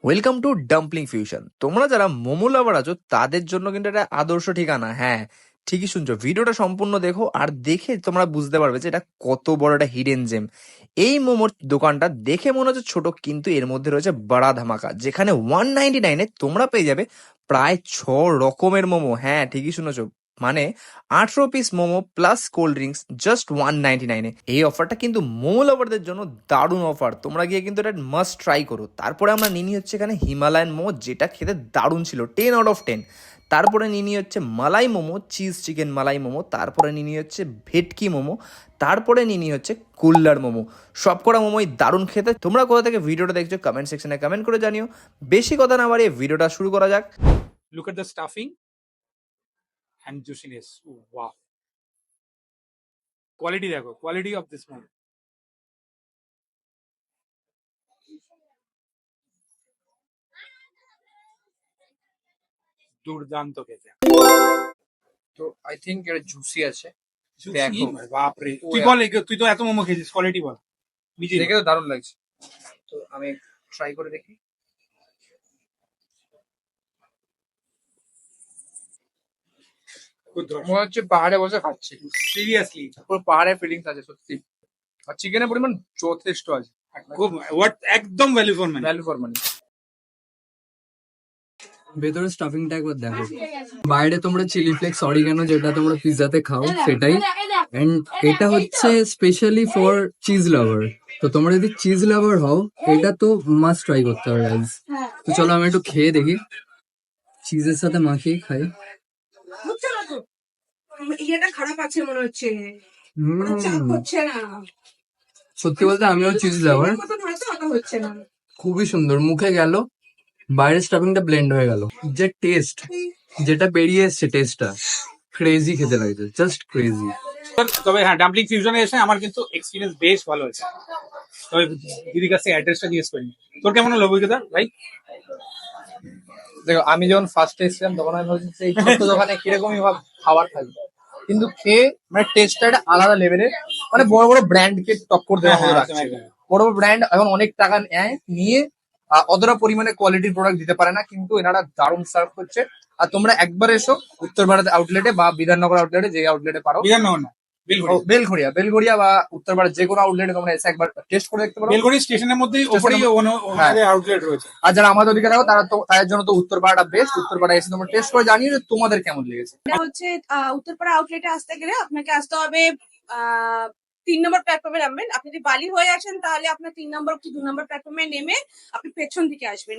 Welcome to dumpling fusion. তোমরা যারা মোমো লাভার আছো তাদের জন্য কিন্তু এটা আদর্শ ঠিকানা। হ্যাঁ, ঠিকই শুনছো। ভিডিওটা সম্পূর্ণ দেখো আর দেখে তোমরা বুঝতে পারবে যে এটা কত বড় একটা হিডেন জেম। এই মোমোর দোকানটা দেখে মনে হচ্ছে ছোট, কিন্তু এর মধ্যে রয়েছে বড়া ধামাকা, যেখানে 199-এ তোমরা পেয়ে যাবে প্রায় 6 রকমের মোমো। হ্যাঁ, ঠিকই শুনেছো, মানে 18 piece momo plus cold drinks just 199-এ। এই অফারটা কিন্তু মোমো লাভারদের জন্য দারুণ অফার। তোমরা গিয়ে কিন্তু এটা মাস্ট ট্রাই করো। তারপরে আমরা নিয়ে হচ্ছে এখানে হিমালয়ান মোমো, যেটা খেতে দারুণ ছিল, 10 আউট অফ 10। তারপরে নিয়ে হচ্ছে মালাই মোমো, চিজ চিকেন মালাই মোমো। তারপরে নিয়ে হচ্ছে ভেটকি মোমো। তারপরে নিয়ে হচ্ছে কুল্লার মোমো। সবকটা মোমোই দারুণ খেতে। তোমরা কোথা থেকে ভিডিওটা দেখছো কমেন্ট সেকশনে কমেন্ট করে জানিও। বেশি কথা না বাড়িয়ে ভিডিওটা শুরু করা যাক। Look at the stuffing and juiciness. Ooh, wow. Quality দেখো, quality of this one. দুর্দান্ত খেতে। তো আই থিঙ্ক এটা জুসি আছে। দেখো বাপরে, ও তুই বল, তুই তো এত মোমো খেয়েছিস, কোয়ালিটি বল। নিজে দেখে তো দারুণ লাগছে। তো আমি ট্রাই করে দেখি। মনে হচ্ছে পাহাড়ে বসে খাচ্ছি। সিরিয়াসলি পুরো পাহাড়ের ফিলিংস আছে সত্যি। আর চিকেনের পরিমাণ যথেষ্ট আছে। খুব একদম value for money. Value for money. ভেতরে স্টাফিংটা একবার দেখো। বাইরে তোমরা চিলি ফ্লেক্স অরিগানো যেটা তোমরা পিৎজাতে খাও সেটাই, এন্ড এটা হচ্ছে স্পেশালি ফর চিজ লাভার। তো তোমরা যদি চিজ লাভার হও এটা তো মাস্ট ট্রাই করতে হবে গাইজ। তো চলো আমি একটু খেয়ে দেখি, চিজের সাথে মাখিয়ে খাই। হচ্ছে না তো, ইয়েটা খারাপ আছে মনে হচ্ছে, চাপ হচ্ছে না। সত্যি বলতে আমিও চিজ লাভার। মতন হয়তো অত হচ্ছে না। খুবই সুন্দর, মুখে গেল, বাইরের স্টাফিংটা ব্লেন্ড হয়ে গেল, যে টেস্ট যেটা বেরিয়ে এসছে টেস্টটা ক্রেজি খেতে লাগছে, জাস্ট ক্রেজি। তবে হ্যাঁ, ডাম্পলিং ফিউশনে এসে আমার কিন্তু এক্সপিরিয়েন্স বেশ ভালো হয়েছে। তবে দিদির কাছে অ্যাড্রেসটা জিজ্ঞেস করিনি। তোর কেমন হলো অভিজ্ঞতা ভাই? দেখো, আমি যখন ফার্স্ট এসেছিলাম তখন আমি ভাবছি যে এই ছোট্ট দোকানে কিরকমই ভাব খাবার থাকবে, কিন্তু খেয়ে মানে টেস্টটা একটা আলাদা লেভেলের। মানে বড় বড় ব্র্যান্ডকে টক্কর দেওয়া হ্যাঁ, হলো হ্যাঁ, রাখছে। একদম। বড় বড় ব্র্যান্ড এখন অনেক টাকা নেয়, নিয়ে অতটা পরিমাণে কোয়ালিটির প্রোডাক্ট দিতে পারে না, কিন্তু এনারা দারুণ সার্ভ করছে। আর তোমরা একবার এসো উত্তর ভারত আউটলেটে বা বিধাননগর আউটলেটে, যে আউটলেটে পারো। বিধাননগর না, বেলঘড়িয়া। বেলঘড়িয়া বা উত্তর ভারত যে কোনো আউটলেটে তোমরা এসে একবার টেস্ট করে দেখতে পারো। বেলঘড়ি স্টেশনের মধ্যেই ওপরেই আউটলেট রয়েছে। আর যারা আমাদের ওদিকে থাকো তারা তো তাদের জন্য তো উত্তরপাড়াটা বেস্ট। উত্তরপাড়া এসে তোমরা টেস্ট করে জানিয়ে যে তোমাদের কেমন লেগেছে। এটা হচ্ছে উত্তরপাড়া আউটলেটে আসতে গেলে আপনাকে আসতে হবে 3 নম্বর প্ল্যাটফর্মে নামবেন। আপনি যদি বালি হয়ে আসেন তাহলে আপনার 3 নম্বর কি 2 নম্বর প্ল্যাটফর্মে নেমে আপনি পেছন দিকে আসবেন।